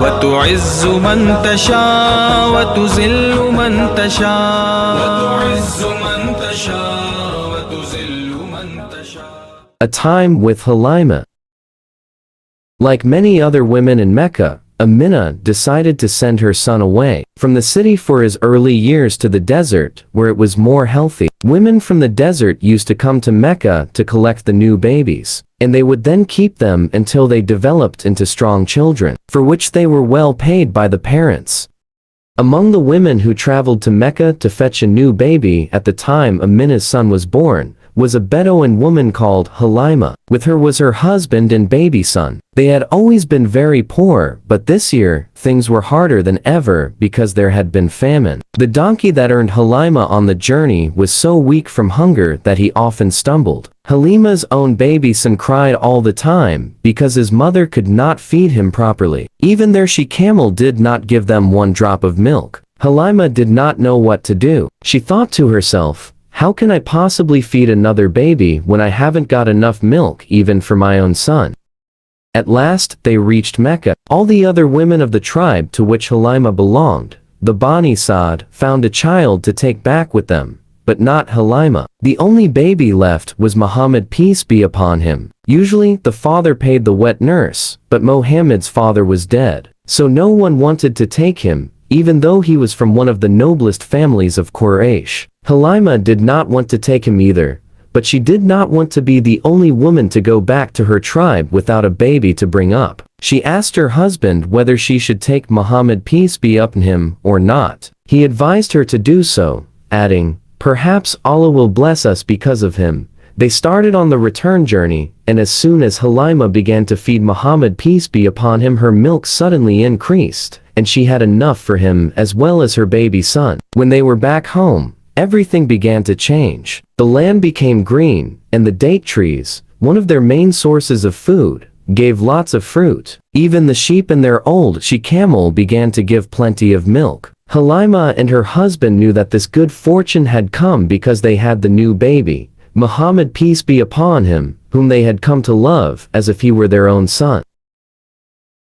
وتعز من تشاء وتذل من تشاء وتعز من تشاء وتذل من تشاء. A time with Halimah. Like many other women in Mecca, Aminah decided to send her son away from the city for his early years to the desert, where it was more healthy. Women from the desert used to come to Mecca to collect the new babies, and they would then keep them until they developed into strong children, for which they were well paid by the parents. Among the women who traveled to Mecca to fetch a new baby at the time Aminah's son was born, was a Bedouin woman called Halimah. With her was her husband and baby son. They had always been very poor, but this year, things were harder than ever because there had been famine. The donkey that earned Halimah on the journey was so weak from hunger that he often stumbled. Halimah's own baby son cried all the time because his mother could not feed him properly. Even their she-camel did not give them one drop of milk. Halimah did not know what to do. She thought to herself, "How can I possibly feed another baby when I haven't got enough milk even for my own son?" At last, they reached Mecca. All the other women of the tribe to which Halimah belonged, the Bani S.A.W, found a child to take back with them, but not Halimah. The only baby left was Muhammad, peace be upon him. Usually, the father paid the wet nurse, but Muhammad's father was dead, so no one wanted to take him, even though he was from one of the noblest families of Quraysh. Halimah did not want to take him either, but she did not want to be the only woman to go back to her tribe without a baby to bring up. She asked her husband whether she should take Muhammad, peace be upon him, or not. He advised her to do so, adding, "Perhaps Allah will bless us because of him." They started on the return journey, and as soon as Halimah began to feed Muhammad, peace be upon him, her milk suddenly increased, and she had enough for him as well as her baby son. When they were back home, everything began to change. The land became green, and the date trees, one of their main sources of food, gave lots of fruit. Even the sheep and their old she-camel began to give plenty of milk. Halimah and her husband knew that this good fortune had come because they had the new baby, Muhammad, peace be upon him, whom they had come to love as if he were their own son.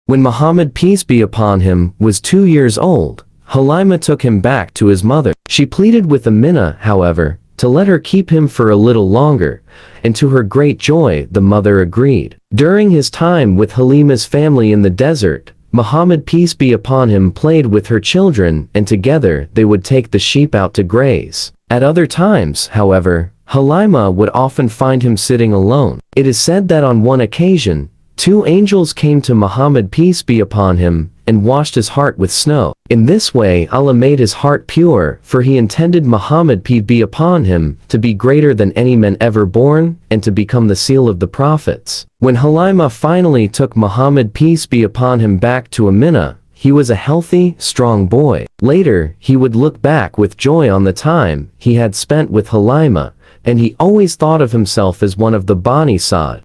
When Muhammad, peace be upon him, was 2 years old, Halimah took him back to his mother. She pleaded with Aminah, however, to let her keep him for a little longer, and to her great joy the mother agreed. During his time with Halimah's family in the desert, Muhammad, peace be upon him, played with her children, and together they would take the sheep out to graze. At other times, however, Halimah would often find him sitting alone. It is said that on one occasion, 2 angels came to Muhammad, peace be upon him, and washed his heart with snow. In this way Allah made his heart pure, for he intended Muhammad, peace be upon him, to be greater than any man ever born, and to become the seal of the prophets. When Halimah finally took Muhammad, peace be upon him, back to Aminah, he was a healthy, strong boy. Later, he would look back with joy on the time he had spent with Halimah, and he always thought of himself as one of the Bani S.A.W.